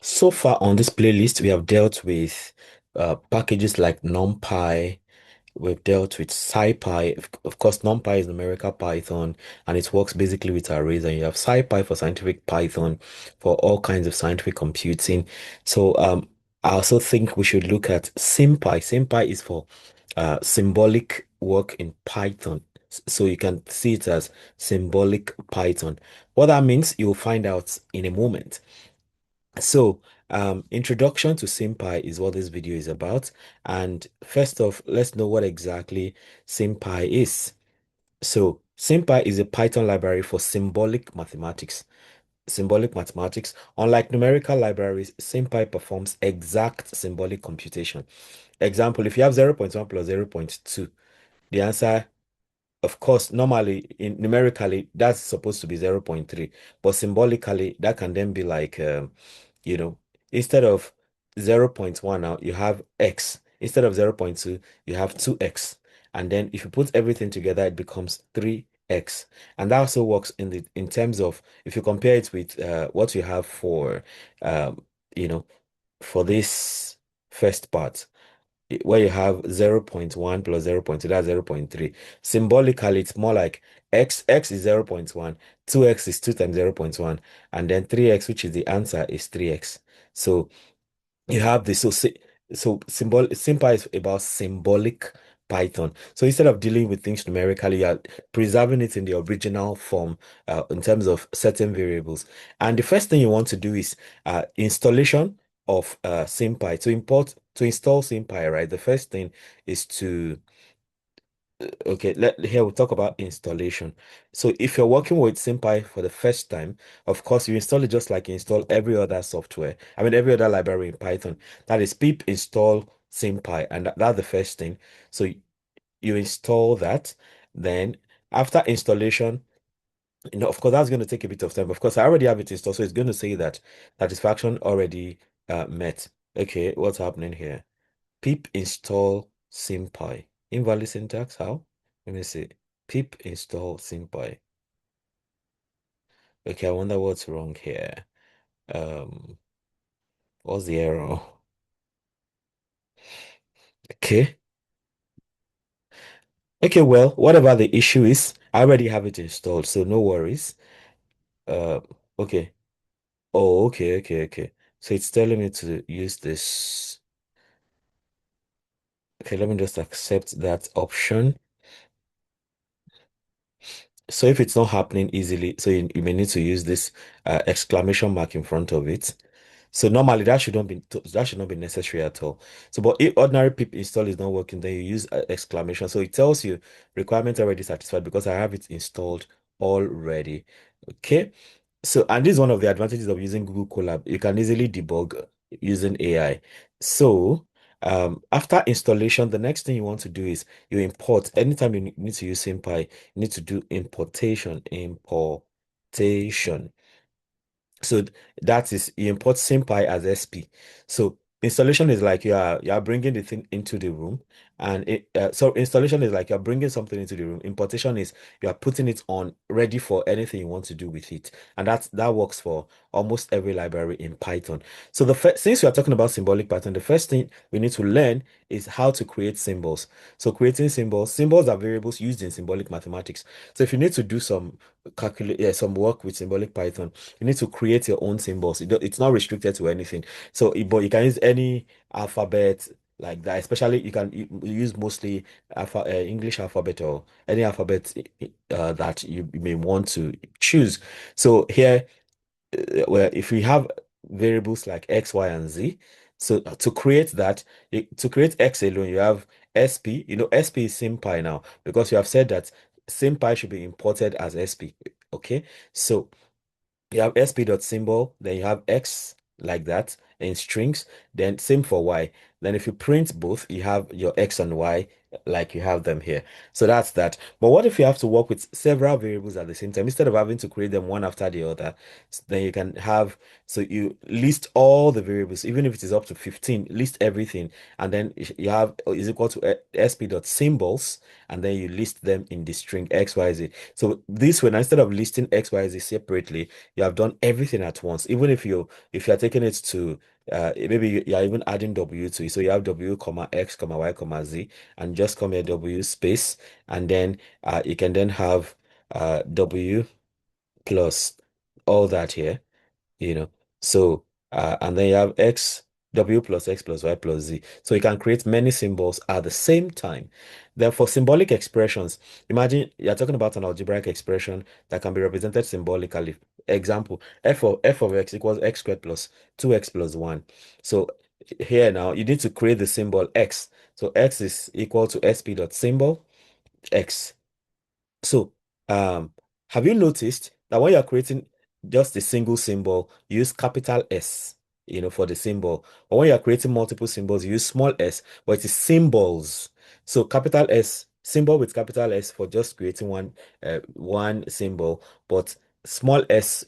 So far on this playlist, we have dealt with packages like NumPy. We've dealt with SciPy. Of course, NumPy is numerical Python, and it works basically with arrays. And you have SciPy for scientific Python for all kinds of scientific computing. So I also think we should look at SymPy. SymPy is for symbolic work in Python. So you can see it as symbolic Python. What that means, you'll find out in a moment. So, introduction to SymPy is what this video is about. And first off, let's know what exactly SymPy is. So, SymPy is a Python library for symbolic mathematics. Symbolic mathematics, unlike numerical libraries, SymPy performs exact symbolic computation. Example, if you have zero point 0.1 plus 0.2, the answer, of course, normally in numerically, that's supposed to be 0.3, but symbolically, that can then be like you know, instead of 0.1 now, you have x. Instead of 0.2, you have 2x. And then if you put everything together, it becomes 3x. And that also works in terms of if you compare it with what you have for um, you know, for this first part where you have 0.1 plus 0.2, that's 0.3. Symbolically, it's more like x is 0.1, 2x is 2 times 0.1, and then 3x, which is the answer, is 3x. So you have this. So SymPy is about symbolic Python. So instead of dealing with things numerically, you are preserving it in the original form in terms of certain variables. And the first thing you want to do is installation of SymPy. To install SymPy, right? The first thing is to okay, here we'll talk about installation. So if you're working with SymPy for the first time, of course, you install it just like you install every other software. I mean, every other library in Python. That is pip install SymPy, and that's the first thing. So you install that. Then after installation, of course, that's going to take a bit of time. Of course, I already have it installed, so it's going to say that satisfaction already met. Okay, what's happening here? Pip install SymPy. Invalid syntax, how? Let me see. Pip install SymPy. Okay, I wonder what's wrong here. Um, what's the error? Okay. Okay, well, whatever the issue is, I already have it installed, so no worries. Uh, okay. Oh, okay. So it's telling me to use this. Okay, let me just accept that option. So if it's not happening easily, so you may need to use this exclamation mark in front of it. So normally that should not be necessary at all. So, but if ordinary pip install is not working, then you use exclamation. So it tells you requirement already satisfied because I have it installed already. Okay. So, and this is one of the advantages of using Google Colab. You can easily debug using AI. So, after installation, the next thing you want to do is you import. Anytime you need to use SymPy, you need to do importation. So that is you import SymPy as SP. So installation is like you are bringing the thing into the room, and so installation is like you're bringing something into the room. Importation is you are putting it on ready for anything you want to do with it, and that works for almost every library in Python. So since we are talking about symbolic pattern, the first thing we need to learn is how to create symbols. So creating symbols are variables used in symbolic mathematics. So if you need to do some work with symbolic Python, you need to create your own symbols. It's not restricted to anything. So, but you can use any alphabet like that. Especially you use mostly English alphabet or any alphabet that you may want to choose. So here, well, if we have variables like X, Y, and Z, so to create that, to create X alone, you have SP. SP is SymPy now because you have said that SymPy should be imported as SP. Okay, so you have sp.symbol, then you have x like that, in strings, then same for y. Then if you print both, you have your x and y like you have them here. So that's that. But what if you have to work with several variables at the same time? Instead of having to create them one after the other, then you can have, so you list all the variables, even if it is up to 15, list everything, and then you have is equal to sp.symbols, and then you list them in the string xyz. So this way, now, instead of listing xyz separately, you have done everything at once. Even if you're taking it to maybe you're even adding w to it, so you have w comma x comma y comma z, and just come here w space, and then you can then have w plus all that here, you know. So, and then you have x, w plus x plus y plus z. So you can create many symbols at the same time. Then for symbolic expressions, imagine you're talking about an algebraic expression that can be represented symbolically. Example, f of x equals x squared plus 2x plus 1. So here now, you need to create the symbol x. So x is equal to sp dot symbol x. So, have you noticed that when you're creating just a single symbol, you use capital S, for the symbol. But when you're creating multiple symbols, you use small s, but it is symbols. So capital S, symbol with capital S for just creating one symbol, but small s,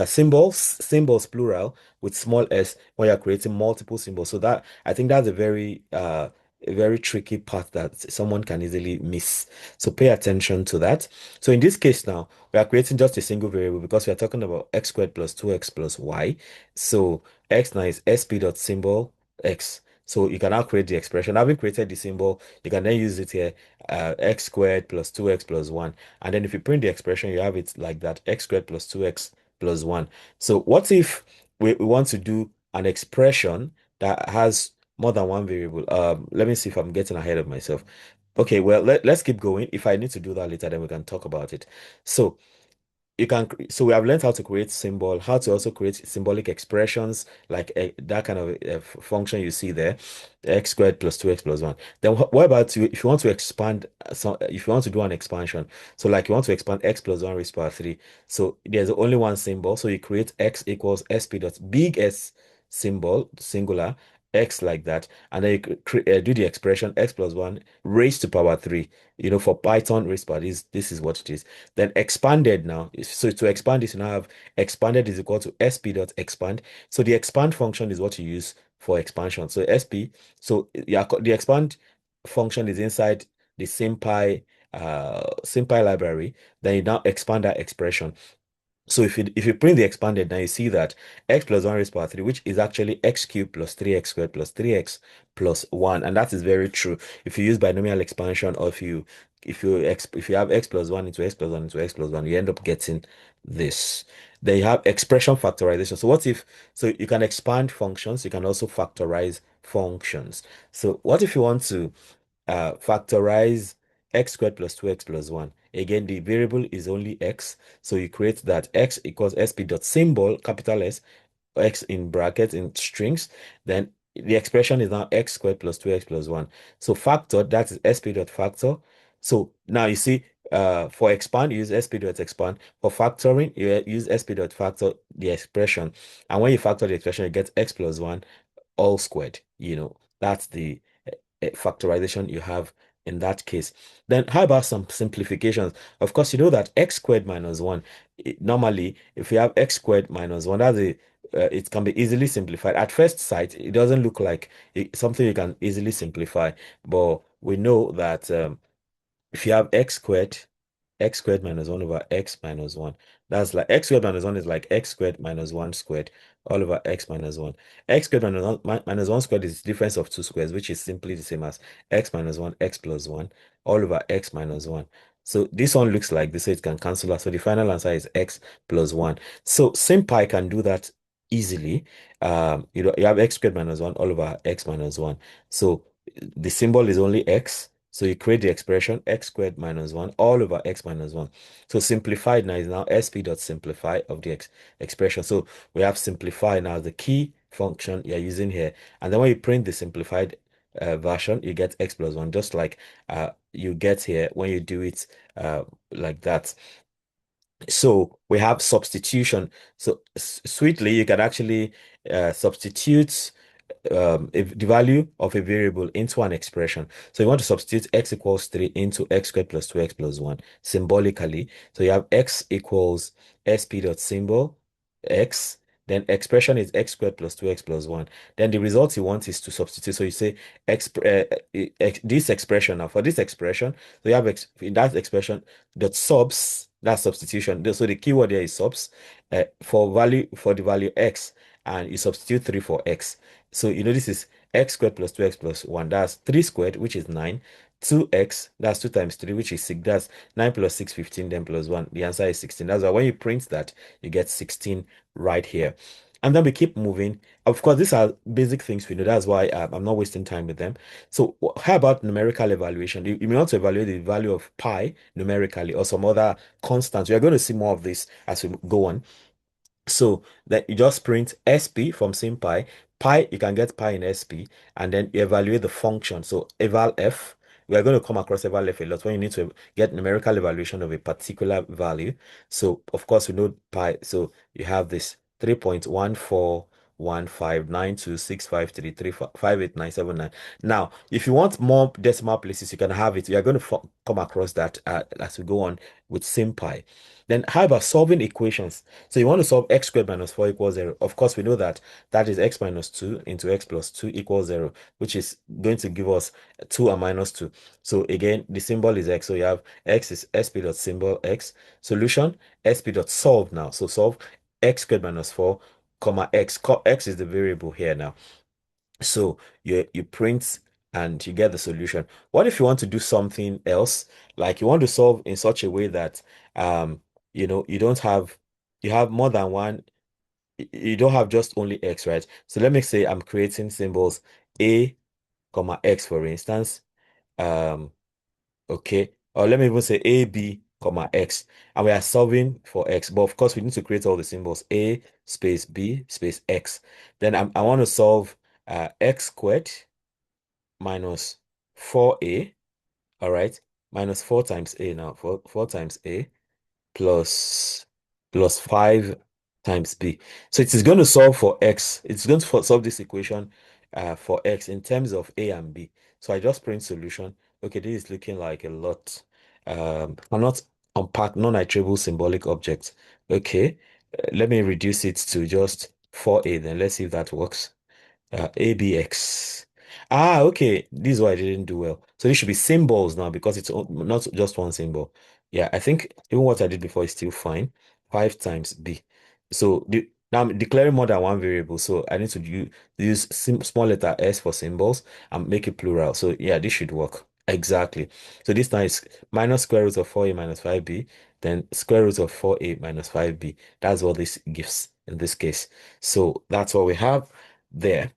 symbols plural with small s when you're creating multiple symbols. So that I think that's a very tricky part that someone can easily miss. So pay attention to that. So in this case now, we are creating just a single variable because we are talking about x squared plus 2x plus y. So x now is sp dot symbol x. So you can now create the expression. Having created the symbol, you can then use it here, x squared plus 2x plus 1. And then if you print the expression, you have it like that, x squared plus 2x plus 1. So what if we want to do an expression that has more than one variable? Let me see if I'm getting ahead of myself. Okay, well, let's keep going. If I need to do that later, then we can talk about it. So so we have learned how to create symbol, how to also create symbolic expressions like that kind of function you see there, x squared plus 2x plus 1. Then what about if you want to expand, if you want to do an expansion, so like you want to expand x plus 1 raised to power 3. So there's only one symbol, so you create x equals sp dot big S symbol, singular, x like that, and then you do the expression x plus 1 raised to power 3. For Python raised to power, this is what it is. Then expanded now. So to expand this, you now have expanded is equal to sp dot expand. So the expand function is what you use for expansion. So sp, so yeah, the expand function is inside the SymPy library. Then you now expand that expression. So if you print the expanded, now you see that x plus 1 raised to power 3, which is actually x cubed plus 3x squared plus 3x plus 1. And that is very true. If you use binomial expansion, or if you have x plus 1 into x plus 1 into x plus 1, you end up getting this. Then you have expression factorization. So you can expand functions, you can also factorize functions. So what if you want to factorize x squared plus 2x plus 1. Again, the variable is only x. So you create that x equals sp dot symbol, capital S, x in brackets in strings. Then the expression is now x squared plus 2x plus 1. So factor, that is sp dot factor. So now you see, for expand, you use sp dot expand. For factoring, you use sp dot factor the expression. And when you factor the expression, you get x plus 1 all squared. That's the factorization you have in that case. Then how about some simplifications? Of course, you know that x squared minus 1, normally, if you have x squared minus 1, it can be easily simplified. At first sight, it doesn't look like something you can easily simplify, but we know that if you have x squared minus 1 over x minus 1. That's like x squared minus 1 is like x squared minus 1 squared all over x minus 1. X squared minus 1 squared is the difference of two squares, which is simply the same as x minus 1, x plus 1, all over x minus 1. So this one looks like this, so it can cancel out. So the final answer is x plus 1. So SymPy can do that easily. You have x squared minus 1 all over x minus 1. So the symbol is only x. So you create the expression x squared minus 1 all over x minus 1. So simplified now is now sp dot simplify of the expression. So we have simplify now as the key function you're using here. And then when you print the simplified version, you get x plus 1, just like you get here when you do it like that. So we have substitution. So sweetly, you can actually substitute the value of a variable into an expression. So you want to substitute x equals 3 into x squared plus 2x plus 1 symbolically. So you have x equals sp dot symbol x, then expression is x squared plus 2x plus 1. Then the result you want is to substitute. So you say this expression. Now for this expression, so you have in that expression dot subs, that's substitution. So the keyword here is subs for the value x, and you substitute 3 for x. So you know this is x squared plus 2x plus 1. That's 3 squared, which is 9. 2x, that's 2 times 3, which is 6. That's 9 plus 6, 15, then plus 1. The answer is 16. That's why when you print that, you get 16 right here. And then we keep moving. Of course, these are basic things we know. That's why I'm not wasting time with them. So how about numerical evaluation? You may want to evaluate the value of pi numerically or some other constants. We are going to see more of this as we go on. So then you just print sp from SymPy. Pi, you can get pi in sp, and then you evaluate the function. So eval f, we are going to come across eval f a lot when you need to get numerical evaluation of a particular value. So of course we know pi. So you have this 3.141592653358979. Now, if you want more decimal places, you can have it. You are going to come across that as we go on with SymPy. Then how about solving equations? So you want to solve x squared minus 4 equals 0. Of course, we know that that is x minus 2 into x plus 2 equals 0, which is going to give us 2 and minus 2. So again, the symbol is x. So you have x is sp dot symbol x. Solution, sp dot solve now. So solve x squared minus 4, comma x. X is the variable here now. So you print and you get the solution. What if you want to do something else? Like you want to solve in such a way that you don't have you have more than one, you don't have just only x, right? So let me say I'm creating symbols a comma x, for instance. Um okay, or let me even say a b comma x, and we are solving for x, but of course we need to create all the symbols a space b space x. Then I want to solve x squared minus 4a, all right, minus 4 times a now, 4 times a plus 5 times b. So it is going to solve for x. It's going to solve this equation for x in terms of a and b. So I just print solution. Okay, this is looking like a lot. I'm not unpack non-iterable symbolic objects. Okay, let me reduce it to just 4a, then let's see if that works. ABX. Ah, okay. This is why I didn't do well. So this should be symbols now because it's not just one symbol. Yeah, I think even what I did before is still fine. 5 times B. So now I'm declaring more than one variable. So I need to use small letter s for symbols and make it plural. So yeah, this should work. Exactly. So this time is minus square root of 4a minus 5b, then square root of 4a minus 5b. That's what this gives in this case. So that's what we have there.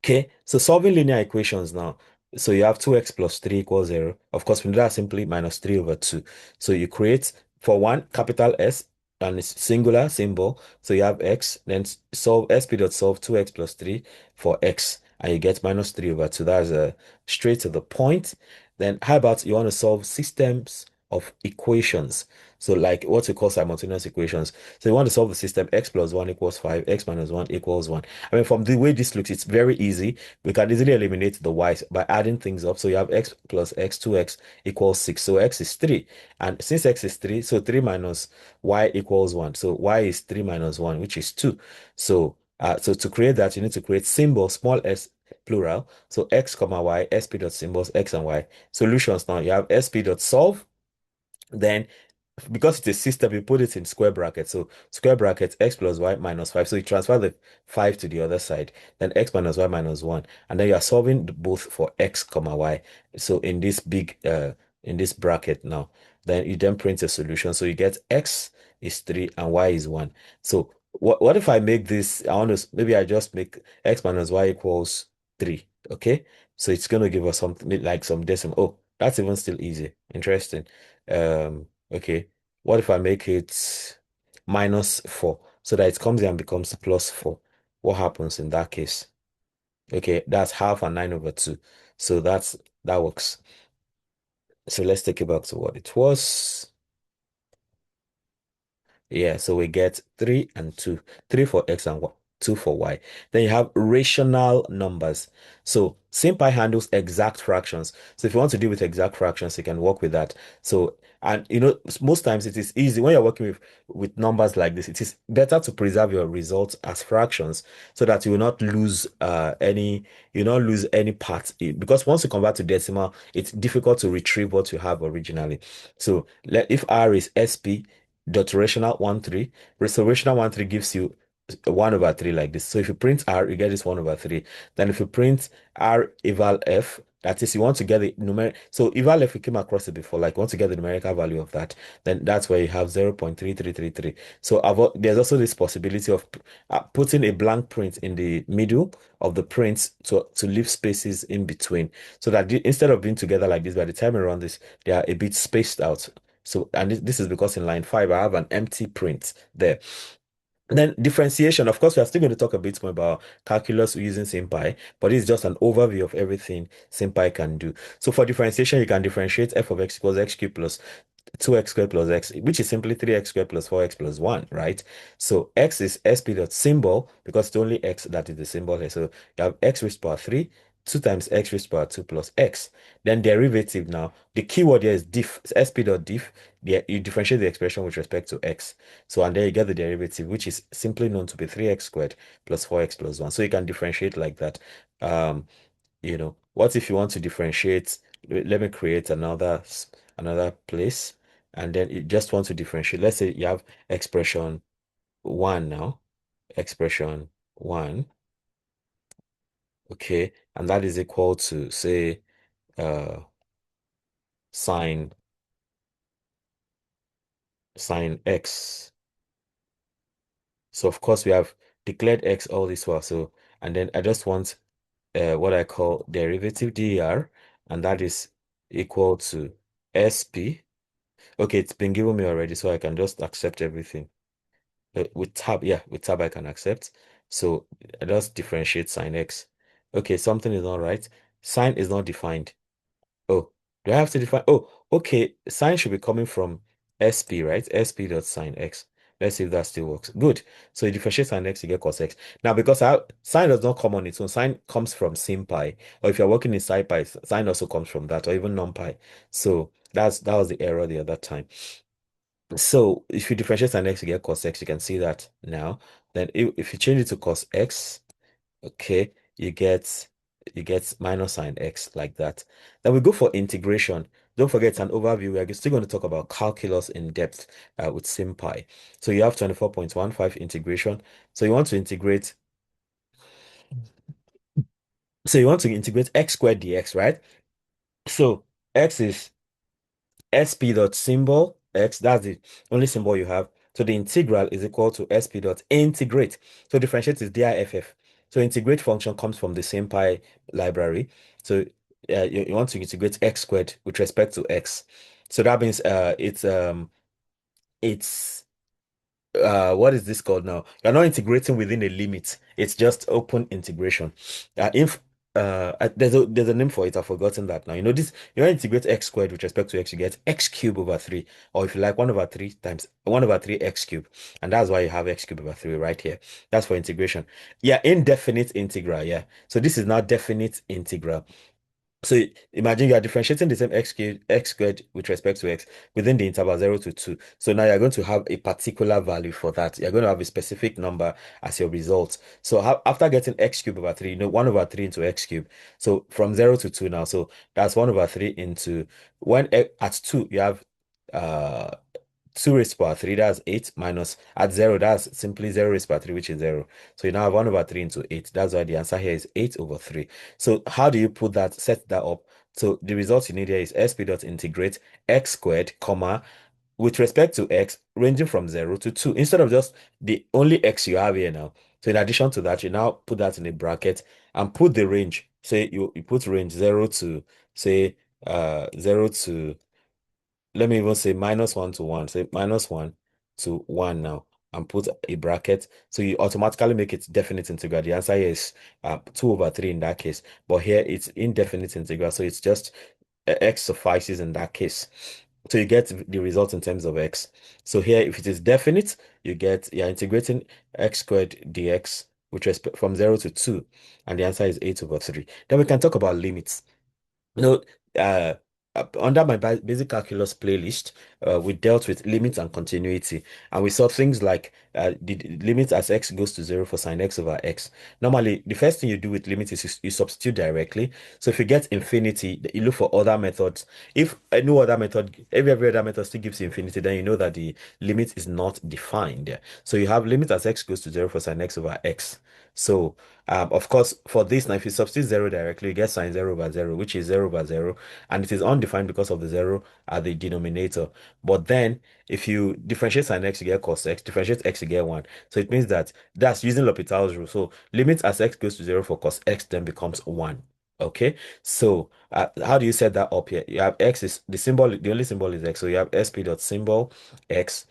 Okay, so solving linear equations now. So you have 2x plus 3 equals 0. Of course, we do that simply minus 3 over 2. So you create for one capital S and it's singular symbol. So you have x, then solve sp dot solve 2x plus 3 for x, and you get minus 3 over 2. That's straight to the point. Then how about you want to solve systems of equations? So like what we call simultaneous equations. So you want to solve the system x plus 1 equals 5, x minus 1 equals 1. I mean, from the way this looks, it's very easy. We can easily eliminate the y's by adding things up. So you have x plus x, 2x equals 6. So x is 3. And since x is 3, so 3 minus y equals 1. So y is 3 minus 1, which is 2. So to create that, you need to create symbol, small s, plural. So x comma y, sp dot symbols, x and y. Solutions now, you have sp dot solve. Then because it's a system, you put it in square brackets. So square brackets x plus y minus 5. So you transfer the 5 to the other side. Then x minus y minus 1. And then you are solving both for x comma y. So in this bracket now. Then you then print a solution. So you get x is 3 and y is 1. So what if I make this? I want to maybe I just make x minus y equals 3. Okay. So it's gonna give us something like some decimal. Oh, that's even still easy. Interesting. Okay. What if I make it minus 4 so that it comes here and becomes plus 4? What happens in that case? Okay, that's half and 9 over 2. So that works. So let's take it back to what it was. Yeah, so we get 3 and 2. 3 for x and y. 2 for y. Then you have rational numbers. So SymPy handles exact fractions. So if you want to deal with exact fractions, you can work with that. So, and most times it is easy when you're working with numbers like this. It is better to preserve your results as fractions so that you will not lose any part. Because once you convert to decimal, it's difficult to retrieve what you have originally. So if R is SP dot rational 1 3, so rational 1 3 gives you 1 over 3 like this. So if you print R, you get this 1 over 3. Then if you print R eval F, that is, you want to get the numeric. So eval F, we came across it before, like you want to get the numerical value of that, then that's where you have 0.3333. So there's also this possibility of putting a blank print in the middle of the prints to leave spaces in between, so that instead of being together like this, by the time I run this, they are a bit spaced out. So, and this is because in line 5, I have an empty print there. And then differentiation, of course, we are still going to talk a bit more about calculus using SymPy, but it's just an overview of everything SymPy can do. So for differentiation, you can differentiate f of x equals x cubed plus 2x squared plus x, which is simply 3x squared plus 4x plus 1, right? So x is sp dot symbol because it's only x that is the symbol here. So you have x raised to power 3, 2 times x raised to power 2 plus x. Then derivative now. The keyword here is diff, sp dot diff. You differentiate the expression with respect to x. So, and then you get the derivative, which is simply known to be 3x squared plus 4x plus 1. So you can differentiate like that. What if you want to differentiate? Let me create another place, and then you just want to differentiate. Let's say you have expression 1 now, expression 1, okay, and that is equal to, say, sine sine x. So of course we have declared x all this while. So, and then I just want what I call derivative der, and that is equal to sp. Okay, it's been given me already, so I can just accept everything. With tab, yeah, with tab I can accept. So I just differentiate sine x. Okay, something is not right. Sine is not defined. Oh, do I have to define? Oh, okay. Sine should be coming from SP, right? SP dot sine x. Let's see if that still works. Good. So you differentiate sine x, you get cos x. Now, because sine does not come on its own, sine comes from SymPy. Or if you're working in SciPy, sine also comes from that, or even NumPy. So that was the error the other time. So if you differentiate sine x, you get cos x. You can see that now. Then if you change it to cos x, okay, you get minus sine x like that. Then we go for integration. Don't forget, it's an overview. We are still going to talk about calculus in depth with SymPy. So you have 24.15 integration. So you want to integrate. So you want to integrate x squared dx, right? So x is sp dot symbol x. That's the only symbol you have. So the integral is equal to sp dot integrate. So differentiate is diff. So integrate function comes from the SymPy library. So you want to integrate x squared with respect to x. So that means it's what is this called now? You're not integrating within a limit. It's just open integration. If there's a name for it, I've forgotten that now. This, you integrate x squared with respect to x, you get x cubed over 3, or if you like 1 over 3 times 1 over 3 x cubed, and that's why you have x cubed over 3 right here. That's for integration. Yeah, indefinite integral. Yeah, so this is now definite integral. So imagine you are differentiating the same x squared with respect to x within the interval 0 to 2. So now you're going to have a particular value for that. You're going to have a specific number as your result. So after getting x cubed over 3, 1 over 3 into x cubed. So from 0 to 2 now. So that's 1 over 3 into at 2, you have uh 2 raised to power 3, that's 8, minus at 0, that's simply 0 raised to power 3, which is 0. So you now have 1 over 3 into 8. That's why the answer here is 8 over 3. So how do you set that up? So the result you need here is sp dot integrate x squared, comma, with respect to x, ranging from 0 to 2, instead of just the only x you have here now. So in addition to that, you now put that in a bracket and put the range. Say you put range 0 to, say, 0 to, let me even say minus 1 to 1. Say minus 1 to 1 now, and put a bracket. So you automatically make it definite integral. The answer here is 2 over 3 in that case. But here it's indefinite integral. So it's just x suffices in that case. So you get the result in terms of x. So here, if it is definite, you're integrating x squared dx. with respect from 0 to 2, and the answer is 8 over 3. Then we can talk about limits. No, uh, under my basic calculus playlist, we dealt with limits and continuity, and we saw things like the limit as x goes to 0 for sine x over x. Normally, the first thing you do with limit is you substitute directly. So if you get infinity, you look for other methods. If no other method, every other method still gives you infinity, then you know that the limit is not defined. So you have limit as x goes to 0 for sine x over x. So of course, for this now, if you substitute 0 directly, you get sine 0 over 0, which is 0 over 0, and it is undefined because of the 0 at the denominator. But then, if you differentiate sine x, you get cos x, differentiate x, you get 1. So it means that that's using L'Hopital's rule. So limit as x goes to 0 for cos x then becomes 1. Okay, so how do you set that up here? You have x is the symbol, the only symbol is x. So you have sp dot symbol x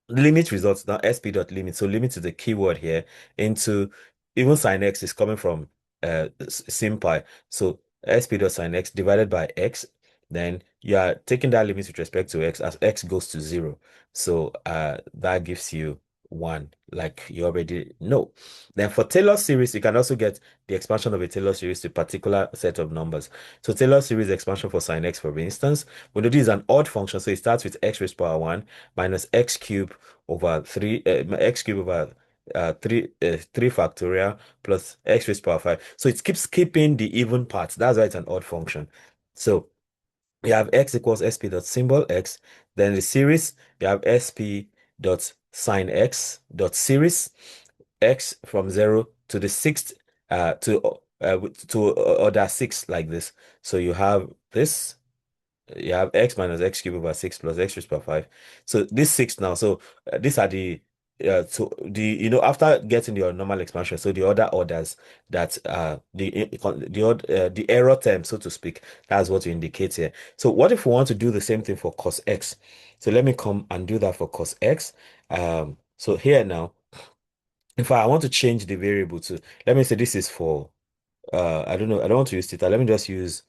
limit results now sp dot limit. So limit is the keyword here into even sine x is coming from SymPy. So sp dot sine x divided by x. Then you are taking that limit with respect to x as x goes to 0. So that gives you 1, like you already know. Then for Taylor series, you can also get the expansion of a Taylor series to a particular set of numbers. So Taylor series expansion for sine x, for instance, we know this is an odd function, so it starts with x raised to power 1 minus x cubed over 3 x cubed over 3 factorial plus x raised to power 5. So it keeps keeping the even parts. That's why it's an odd function. So you have x equals sp dot symbol x. Then the series, you have sp dot sine x dot series x from 0 to the sixth to order 6 like this. So you have this, you have x minus x cubed over 6 plus x raised to power 5. So this 6 now, so these are the so the after getting your normal expansion, so the other orders that the error term, so to speak, that's what you indicate here. So what if we want to do the same thing for cos x? So let me come and do that for cos x. So here now, if I want to change the variable to, let me say this is for I don't know, I don't want to use theta. Let me just use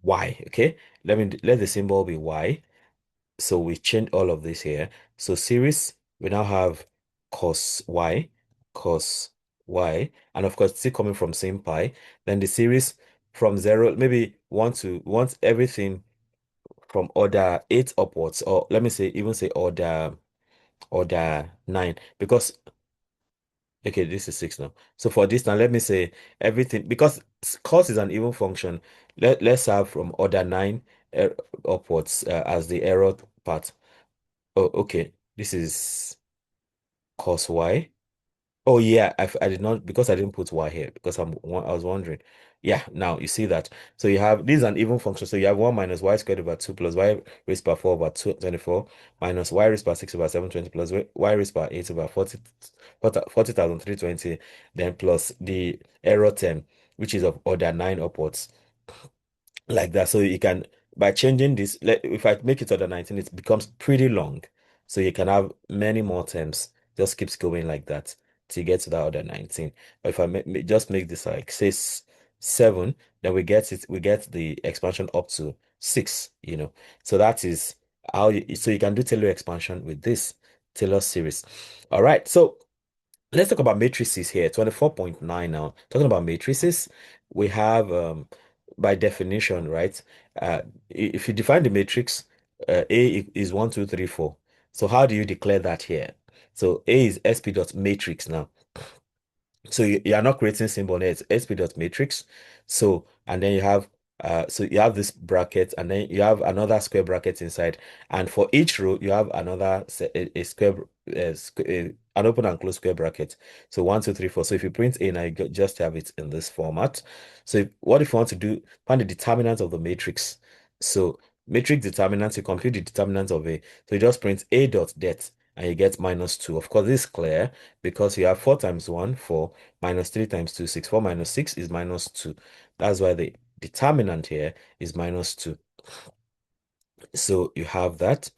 y. Okay, let the symbol be y. So we change all of this here. So series, we now have cos y, cos y, and of course still coming from SymPy. Then the series from 0, maybe want everything from order 8 upwards, or let me say even say order 9, because okay, this is 6 now. So for this now, let me say everything, because cos is an even function. Let's have from order 9 uh, upwards as the error part. Oh, okay. This is cos y. Oh yeah, I did not, because I didn't put y here because I was wondering. Yeah, now you see that. So you have, this is an even function. So you have 1 minus y squared over 2 plus y raised by 4 over 24 minus y raised by 6 over 720 plus y raised by 8 over 40,320, then plus the error term, which is of order 9 upwards, like that. So you can, by changing this, if I make it order 19, it becomes pretty long. So you can have many more terms. Just keeps going like that till you get to that order 19. But if I just make this like say 7, then we get the expansion up to 6. So that is how so you can do Taylor expansion with this Taylor series. All right. So let's talk about matrices here. 24.9 now. Talking about matrices, we have by definition, right? If you define the matrix, is 1, 2, 3, 4. So how do you declare that here? So A is sp dot matrix now. So you are not creating symbol here, it's sp dot matrix. So and then you have this bracket, and then you have another square bracket inside, and for each row you have another a square an open and close square bracket. So 1, 2, 3, 4. So if you print A now, you just have it in this format. So what if you want to do find the determinant of the matrix? So matrix determinant, you compute the determinant of A. So you just print A dot det and you get -2. Of course, this is clear because you have 4 times 1, 4, minus 3 times 2, 6. 4 minus 6 is -2. That's why the determinant here is -2. So you have that.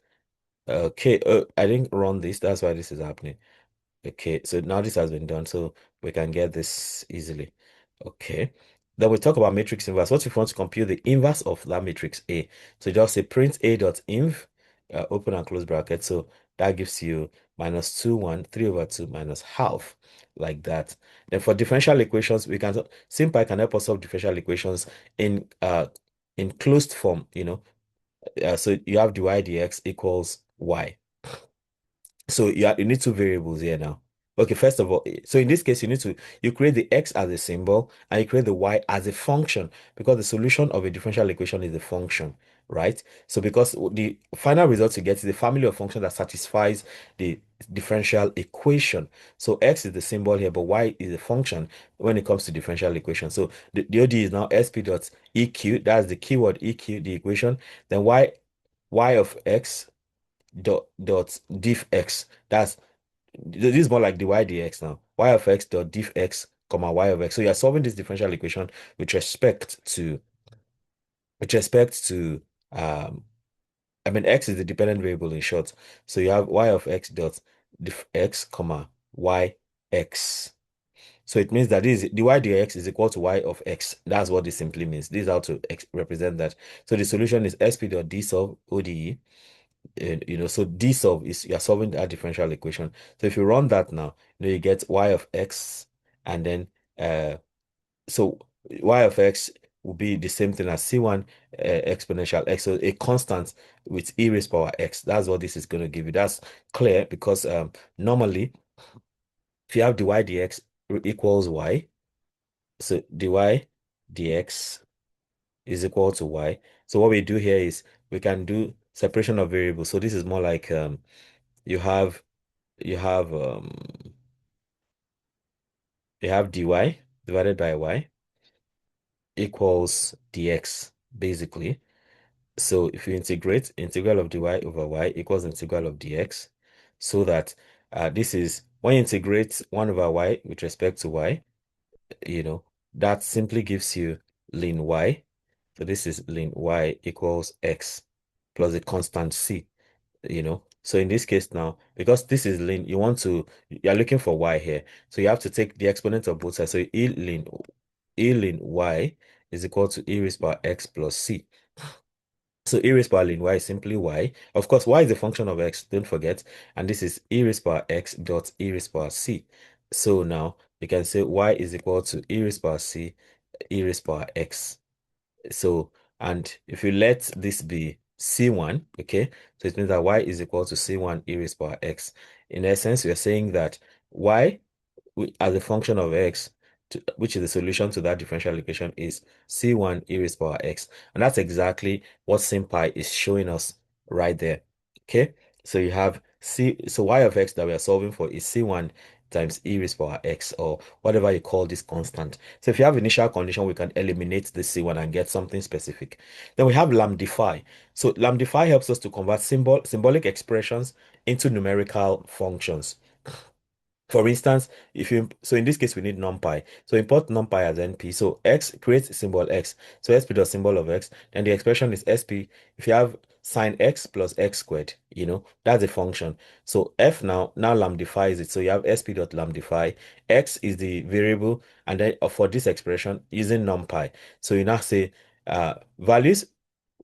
Okay, I didn't run this. That's why this is happening. Okay, so now this has been done, so we can get this easily. Okay. Then we talk about matrix inverse. What if you want to compute the inverse of that matrix A? So just say print A dot inv, open and close bracket. So That gives you minus 2, 1, 3 over 2 minus half, like that. Then for differential equations, SymPy can help us solve differential equations in closed form, so you have dy dx equals y. So you need two variables here now. Okay, first of all, so in this case, you create the x as a symbol and you create the y as a function because the solution of a differential equation is a function, right? So because the final result you get is the family of functions that satisfies the differential equation. So x is the symbol here, but y is a function when it comes to differential equation. So the ODE is now sp dot eq, that's the keyword eq, the equation, then y of x dot diff x. This is more like the y dx now. Y of x dot diff x comma y of x. So you're solving this differential equation with respect to with respect to x is the dependent variable in short. So you have y of x dot diff x comma y x. So it means that the y dx is equal to y of x. That's what this simply means. This is how to represent that. So the solution is sp dot d solve ODE. So d solve is you're solving that differential equation. So if you run that now, you get y of x, and then so y of x will be the same thing as c1 exponential x, so a constant with e raised power x. That's what this is going to give you. That's clear because normally if you have dy dx equals y, so dy dx is equal to y. So what we do here is we can do separation of variables. So this is more like you have you have um you have dy divided by y equals dx basically. So if you integrate, integral of dy over y equals integral of dx, so that this is when you integrate 1 over y with respect to y, you know that simply gives you ln y. So this is ln y equals x plus a constant c. So in this case now, because this is ln, you're looking for y here, so you have to take the exponent of both sides. So e ln y is equal to e raised power x plus c. So e raised power ln y is simply y. Of course, y is a function of x, don't forget, and this is e raised power x dot e raised power c. So now you can say y is equal to e raised power c e raised power x. So, and if you let this be C1, okay, so it means that y is equal to C1 e raised power x. In essence, we are saying that y as a function of x, which is the solution to that differential equation, is C1 e raised power x. And that's exactly what SymPy is showing us right there. Okay, so you have so y of x that we are solving for is C1 times e raised power x, or whatever you call this constant. So if you have initial condition, we can eliminate the C1 and get something specific. Then we have lambdify. So lambdify helps us to convert symbolic expressions into numerical functions. For instance, so in this case we need numpy. So import numpy as np. So x creates symbol x. So sp dot symbol of x. Then the expression is sp. If you have sine x plus x squared, that's a function. So f now lambdifies it. So you have sp dot lambdify. X is the variable, and then for this expression using numpy. So you now say values,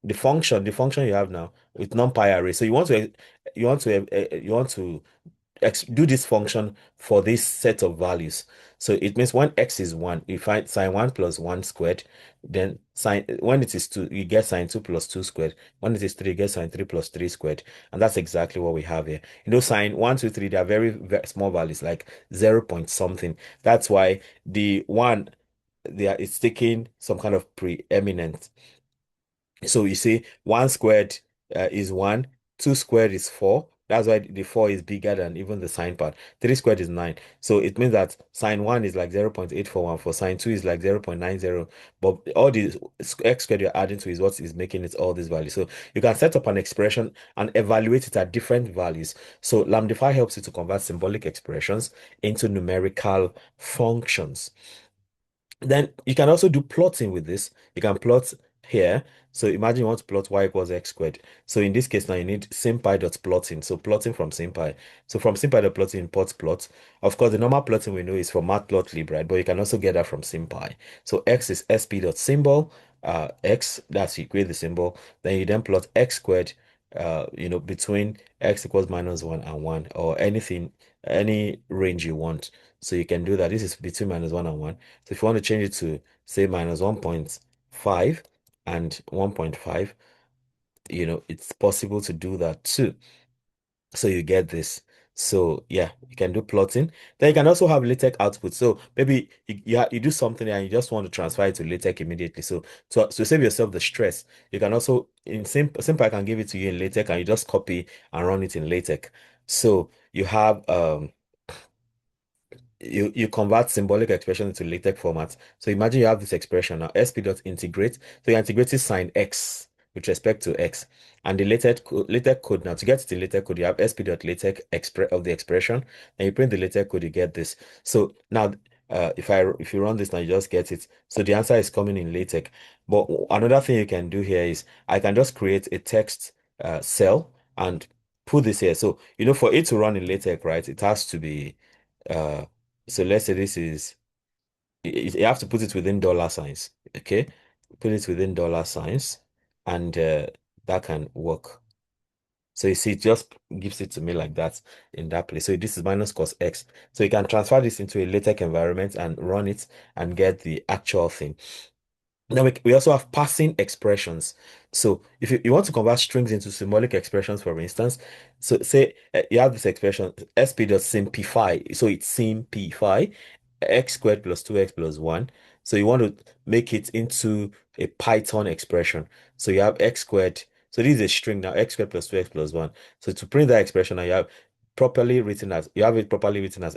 the function you have now with numpy array. So you want to do this function for this set of values. So it means when x is 1, you find sine 1 plus 1 squared. Then when it is 2, you get sine 2 plus 2 squared. When it is 3, you get sine 3 plus 3 squared. And that's exactly what we have here. Sine 1, 2, 3, they are very, very small values, like 0 point something. That's why the 1, it's taking some kind of preeminent. So you see 1 squared is 1, 2 squared is 4. That's why the 4 is bigger than even the sine part. 3 squared is 9. So it means that sine 1 is like 0.841, sine 2 is like 0.90. But all the x squared you're adding to is what is making it all these values. So you can set up an expression and evaluate it at different values. So lambdify helps you to convert symbolic expressions into numerical functions. Then you can also do plotting with this. You can plot here. So imagine you want to plot y equals x squared. So in this case now you need sympy.plotting. So plotting from sympy. So from sympy.plotting import plot. Of course, the normal plotting we know is from matplotlib, right? But you can also get that from sympy. So x is sp.symbol, x, that's you create the symbol. Then you then plot x squared between x equals minus 1 and 1, or anything, any range you want. So you can do that. This is between minus 1 and 1. So if you want to change it to, say, minus 1.5 and 1.5, it's possible to do that too. So you get this. So yeah, you can do plotting. Then you can also have LaTeX output. So maybe you do something and you just want to transfer it to LaTeX immediately. So to save yourself the stress, you can also in SymPy I can give it to you in LaTeX and you just copy and run it in LaTeX. So you have you convert symbolic expression into LaTeX format. So imagine you have this expression now, sp.integrate. So you're integrating sign x with respect to x. And the LaTeX code now, to get to the LaTeX code, you have sp.latex expre of the expression, and you print the LaTeX code, you get this. So now, if you run this now, you just get it. So the answer is coming in LaTeX. But another thing you can do here is I can just create a text cell and put this here. So, for it to run in LaTeX, right, it has to be uh, so let's say this is, you have to put it within dollar signs, okay? Put it within dollar signs, and that can work. So you see, it just gives it to me like that in that place. So this is minus cos x. So you can transfer this into a LaTeX environment and run it and get the actual thing. Now we also have passing expressions. So if you want to convert strings into symbolic expressions, for instance, so say you have this expression sp.simplify. So it's simplify x squared plus 2x plus 1. So you want to make it into a Python expression. So you have x squared. So this is a string now, x squared plus 2x plus 1. So to print that expression, now you have it properly written as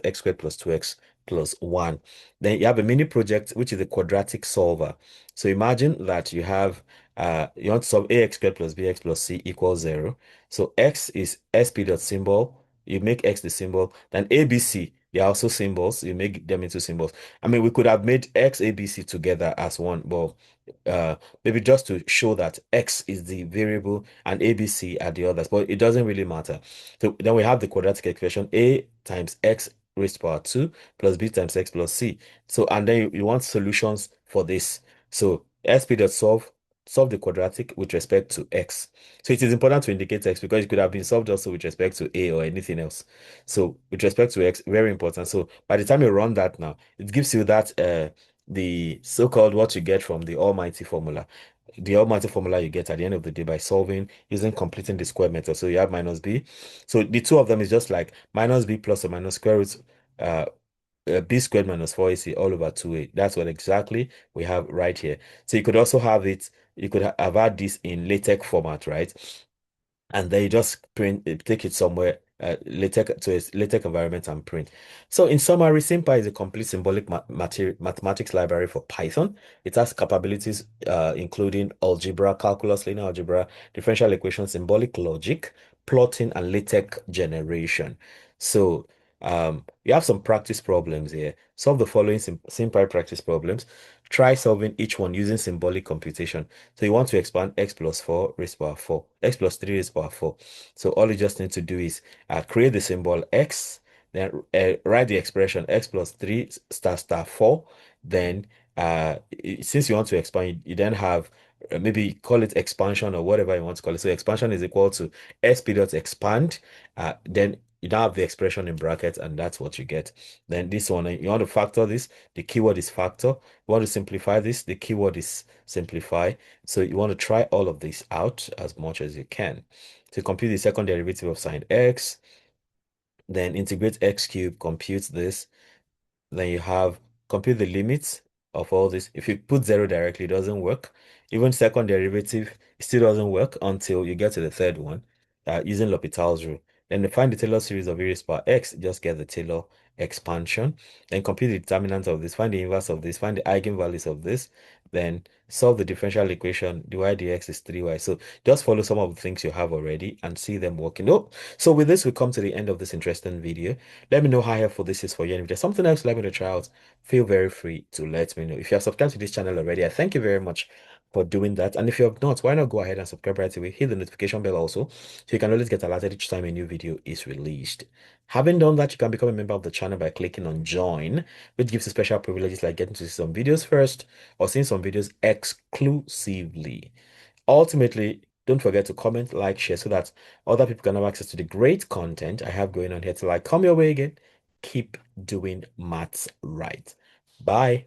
x squared plus 2x plus 1. Then you have a mini project, which is a quadratic solver. So imagine that you want to solve ax squared plus bx plus c equals 0. So x is sp dot symbol. You make x the symbol. Then abc, they are also symbols. You make them into symbols. I mean, we could have made x, abc together as one, but uh, maybe just to show that x is the variable and abc are the others, but it doesn't really matter. So then we have the quadratic equation a times x raised to power 2 plus b times x plus c. So, and then you want solutions for this. So solve the quadratic with respect to x. So it is important to indicate x because it could have been solved also with respect to a or anything else. So with respect to x, very important. So by the time you run that now, it gives you that the so-called what you get from the almighty formula. The almighty formula you get at the end of the day by solving using completing the square method. So you have minus b. So the two of them is just like minus b plus or minus square root uh, b squared minus 4ac all over 2a. That's what exactly we have right here. So you could also have it, you could have had this in LaTeX format, right? And then you just take it somewhere, LaTeX to a LaTeX environment and print. So in summary, SymPy is a complete symbolic mathematics library for Python. It has capabilities including algebra, calculus, linear algebra, differential equations, symbolic logic, plotting, and LaTeX generation. So you have some practice problems here. Solve the following SymPy practice problems. Try solving each one using symbolic computation. So you want to expand x plus 4 raised to power 4, x plus 3 raised to power 4. So all you just need to do is create the symbol x, then write the expression x plus 3 star star 4. Then since you want to expand, you then have maybe call it expansion or whatever you want to call it. So expansion is equal to sp dot expand. Then you now have the expression in brackets, and that's what you get. Then this one, you want to factor this. The keyword is factor. You want to simplify this. The keyword is simplify. So you want to try all of this out as much as you can. To compute the second derivative of sine x, then integrate x cubed, compute this. Then you have compute the limits of all this. If you put 0 directly, it doesn't work. Even second derivative, it still doesn't work until you get to the third one using L'Hopital's rule. Then to find the Taylor series of various power x, just get the Taylor expansion. Then compute the determinant of this, find the inverse of this, find the eigenvalues of this. Then solve the differential equation. dy dx is 3y. So just follow some of the things you have already and see them working. Oh, so with this, we come to the end of this interesting video. Let me know how helpful this is for you. And if there's something else you'd like me to try out, feel very free to let me know. If you have subscribed to this channel already, I thank you very much for doing that. And if you have not, why not go ahead and subscribe right away? Hit the notification bell also, so you can always get alerted each time a new video is released. Having done that, you can become a member of the channel by clicking on join, which gives you special privileges like getting to see some videos first or seeing some videos exclusively. Ultimately, Don't forget to comment, like, share so that other people can have access to the great content I have going on here till I come your way again. Keep doing maths right. Bye.